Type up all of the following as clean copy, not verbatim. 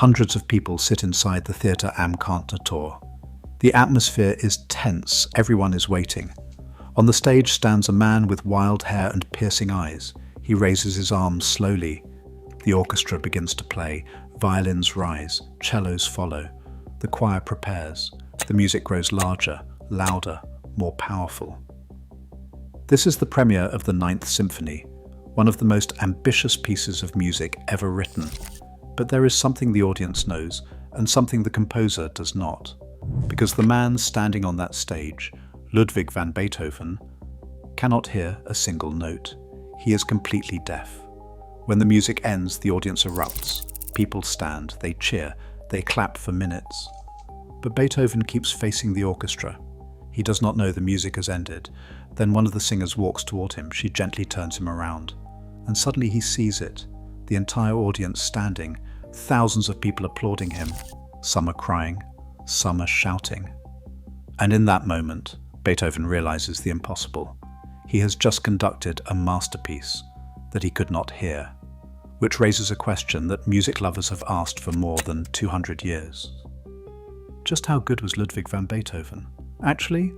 Hundreds of people sit inside the Theatre am Cantator. The atmosphere is tense, everyone is waiting. On the stage stands a man with wild hair and piercing eyes. He raises his arms slowly. The orchestra begins to play. Violins rise, cellos follow. The choir prepares. The music grows larger, louder, more powerful. This is the premiere of the Ninth Symphony, one of the most ambitious pieces of music ever written. But there is something the audience knows, and something the composer does not. Because the man standing on that stage, Ludwig van Beethoven, cannot hear a single note. He is completely deaf. When the music ends, the audience erupts. People stand, they cheer, they clap for minutes. But Beethoven keeps facing the orchestra. He does not know the music has ended. Then one of the singers walks toward him. She gently turns him around. And suddenly he sees it. The entire audience standing, thousands of people applauding him. Some are crying, some are shouting. And in that moment, Beethoven realizes the impossible. He has just conducted a masterpiece that he could not hear, which raises a question that music lovers have asked for more than 200 years. Just how good was Ludwig van Beethoven? Actually,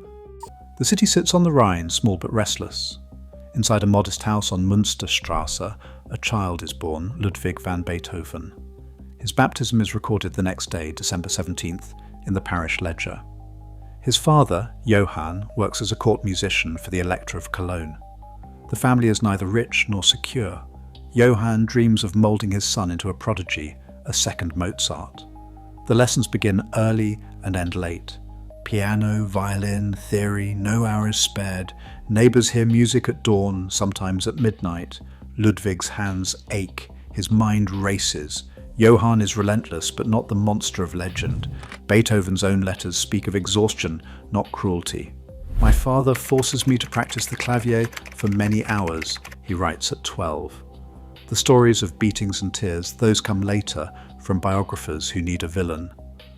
the city sits on the Rhine, small but restless. Inside a modest house on Münsterstrasse, a child is born, Ludwig van Beethoven. His baptism is recorded the next day, December 17th, in the parish ledger. His father, Johann, works as a court musician for the Elector of Cologne. The family is neither rich nor secure. Johann dreams of moulding his son into a prodigy, a second Mozart. The lessons begin early and end late. Piano, violin, theory, no hour is spared. Neighbours hear music at dawn, sometimes at midnight. Ludwig's hands ache, his mind races. Johann is relentless, but not the monster of legend. Beethoven's own letters speak of exhaustion, not cruelty. "My father forces me to practice the clavier for many hours," he writes at 12. The stories of beatings and tears, those come later from biographers who need a villain.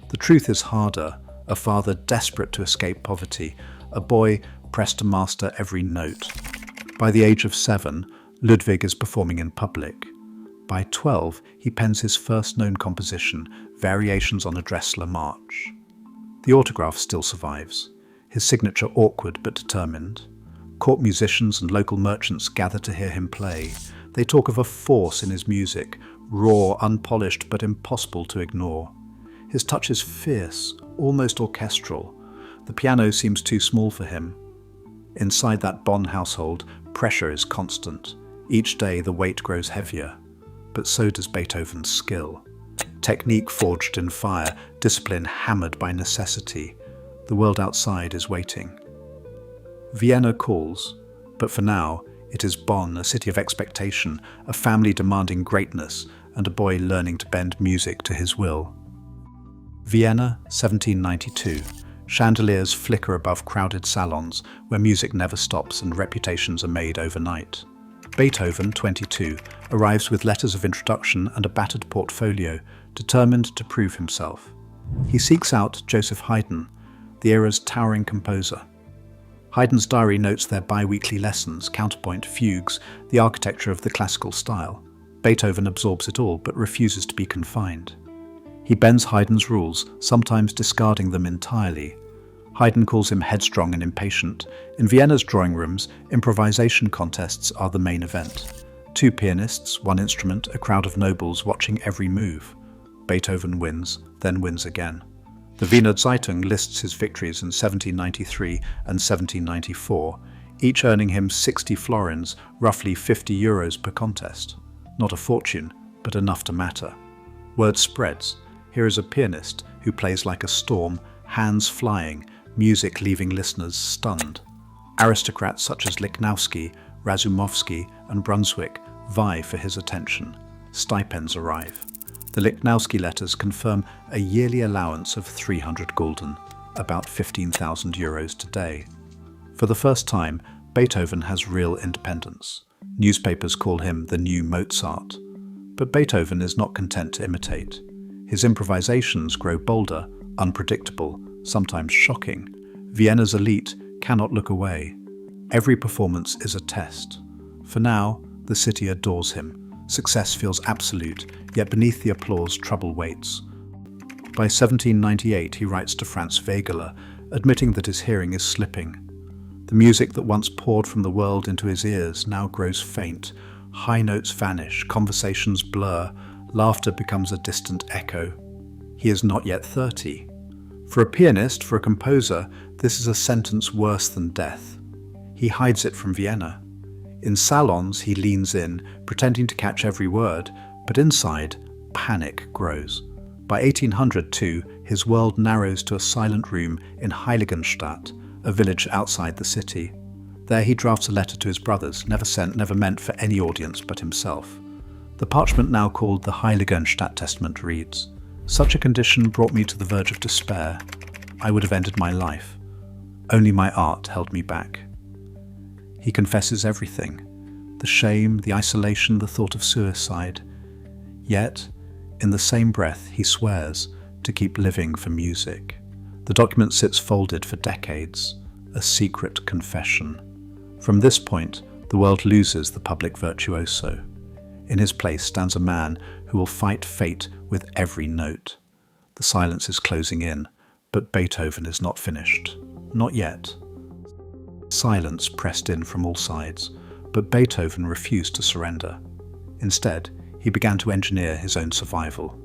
The truth is harder. A father desperate to escape poverty, a boy pressed to master every note. By the age of 7, Ludwig is performing in public. By 12, he pens his first known composition, Variations on a Dressler March. The autograph still survives, his signature awkward but determined. Court musicians and local merchants gather to hear him play. They talk of a force in his music, raw, unpolished, but impossible to ignore. His touch is fierce, almost orchestral. The piano seems too small for him. Inside that Bonn household, pressure is constant. Each day the weight grows heavier. But so does Beethoven's skill. Technique forged in fire, discipline hammered by necessity. The world outside is waiting. Vienna calls, but for now, it is Bonn, a city of expectation, a family demanding greatness, and a boy learning to bend music to his will. Vienna, 1792. Chandeliers flicker above crowded salons where music never stops and reputations are made overnight. Beethoven, 22, arrives with letters of introduction and a battered portfolio, determined to prove himself. He seeks out Joseph Haydn, the era's towering composer. Haydn's diary notes their bi-weekly lessons, counterpoint, fugues, the architecture of the classical style. Beethoven absorbs it all but refuses to be confined. He bends Haydn's rules, sometimes discarding them entirely. Haydn calls him headstrong and impatient. In Vienna's drawing rooms, improvisation contests are the main event. 2 pianists, 1 instrument, a crowd of nobles watching every move. Beethoven wins, then wins again. The Wiener Zeitung lists his victories in 1793 and 1794, each earning him 60 florins, roughly €50 per contest. Not a fortune, but enough to matter. Word spreads. Here is a pianist who plays like a storm, hands flying, music leaving listeners stunned. Aristocrats such as Lichnowsky, Razumovsky, and Brunswick vie for his attention. Stipends arrive. The Lichnowsky letters confirm a yearly allowance of 300 gulden, about €15,000 today. For the first time, Beethoven has real independence. Newspapers call him the new Mozart. But Beethoven is not content to imitate. His improvisations grow bolder, unpredictable, sometimes shocking. Vienna's elite cannot look away. Every performance is a test. For now, the city adores him. Success feels absolute, yet beneath the applause, trouble waits. By 1798, he writes to Franz Wegeler, admitting that his hearing is slipping. The music that once poured from the world into his ears now grows faint. High notes vanish, conversations blur, laughter becomes a distant echo. He is not yet 30. For a pianist, for a composer, this is a sentence worse than death. He hides it from Vienna. In salons, he leans in, pretending to catch every word, but inside, panic grows. By 1800, too, his world narrows to a silent room in Heiligenstadt, a village outside the city. There he drafts a letter to his brothers, never sent, never meant for any audience but himself. The parchment now called the Heiligenstadt Testament reads, "Such a condition brought me to the verge of despair. I would have ended my life. Only my art held me back." He confesses everything, the shame, the isolation, the thought of suicide. Yet, in the same breath, he swears to keep living for music. The document sits folded for decades, a secret confession. From this point, the world loses the public virtuoso. In his place stands a man who will fight fate with every note. The silence is closing in, but Beethoven is not finished. Not yet. Silence pressed in from all sides, but Beethoven refused to surrender. Instead, he began to engineer his own survival.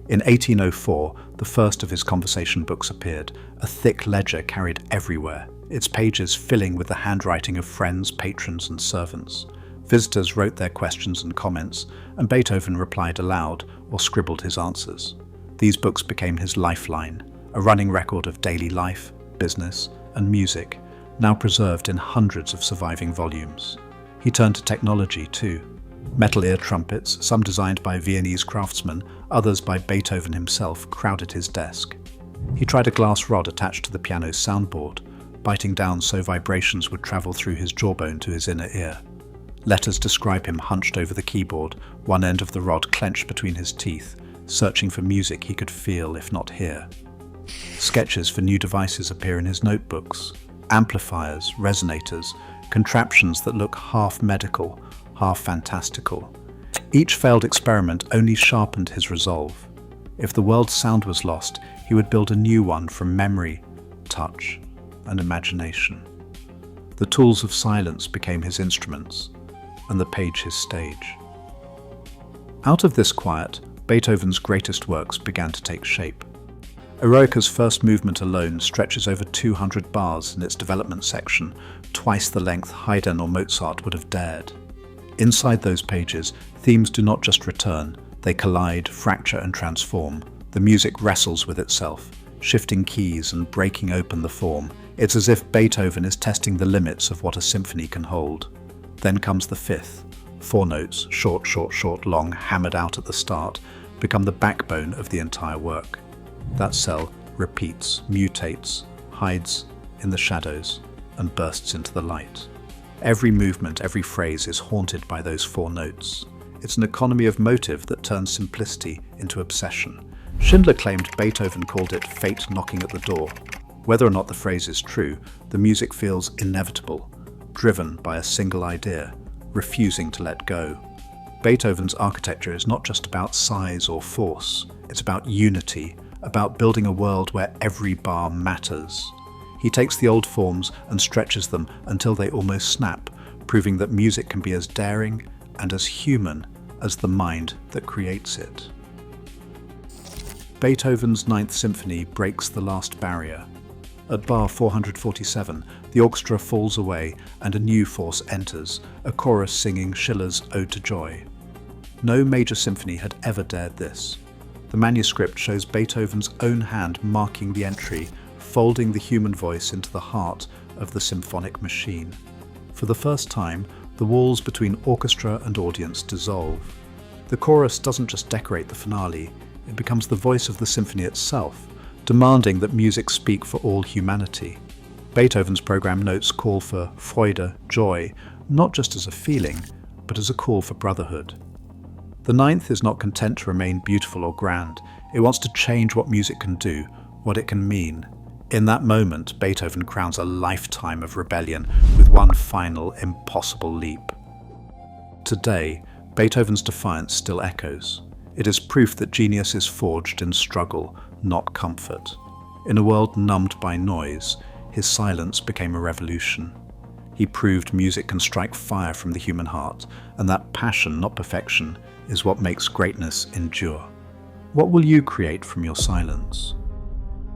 In 1804, the first of his conversation books appeared, a thick ledger carried everywhere, its pages filling with the handwriting of friends, patrons, and servants. Visitors wrote their questions and comments, and Beethoven replied aloud or scribbled his answers. These books became his lifeline, a running record of daily life, business, and music, now preserved in hundreds of surviving volumes. He turned to technology too. Metal ear trumpets, some designed by Viennese craftsmen, others by Beethoven himself, crowded his desk. He tried a glass rod attached to the piano's soundboard, biting down so vibrations would travel through his jawbone to his inner ear. Letters describe him hunched over the keyboard, one end of the rod clenched between his teeth, searching for music he could feel if not hear. Sketches for new devices appear in his notebooks. Amplifiers, resonators, contraptions that look half medical, half fantastical. Each failed experiment only sharpened his resolve. If the world's sound was lost, he would build a new one from memory, touch, and imagination. The tools of silence became his instruments, and the page his stage. Out of this quiet, Beethoven's greatest works began to take shape. Eroica's first movement alone stretches over 200 bars in its development section, twice the length Haydn or Mozart would have dared. Inside those pages, themes do not just return, they collide, fracture, and transform. The music wrestles with itself, shifting keys and breaking open the form. It's as if Beethoven is testing the limits of what a symphony can hold. Then comes the fifth. 4 notes, short, short, short, long, hammered out at the start, become the backbone of the entire work. That cell repeats, mutates, hides in the shadows, and bursts into the light. Every movement, every phrase is haunted by those 4 notes. It's an economy of motive that turns simplicity into obsession. Schindler claimed Beethoven called it fate knocking at the door. Whether or not the phrase is true, the music feels inevitable, driven by a single idea, refusing to let go. Beethoven's architecture is not just about size or force, it's about unity, about building a world where every bar matters. He takes the old forms and stretches them until they almost snap, proving that music can be as daring and as human as the mind that creates it. Beethoven's Ninth Symphony breaks the last barrier. At bar 447, the orchestra falls away and a new force enters, a chorus singing Schiller's Ode to Joy. No major symphony had ever dared this. The manuscript shows Beethoven's own hand marking the entry, folding the human voice into the heart of the symphonic machine. For the first time, the walls between orchestra and audience dissolve. The chorus doesn't just decorate the finale, it becomes the voice of the symphony itself, demanding that music speak for all humanity. Beethoven's program notes call for Freude, joy, not just as a feeling, but as a call for brotherhood. The Ninth is not content to remain beautiful or grand. It wants to change what music can do, what it can mean. In that moment, Beethoven crowns a lifetime of rebellion with one final, impossible leap. Today, Beethoven's defiance still echoes. It is proof that genius is forged in struggle, not comfort. In a world numbed by noise, his silence became a revolution. He proved music can strike fire from the human heart, and that passion, not perfection, is what makes greatness endure. What will you create from your silence?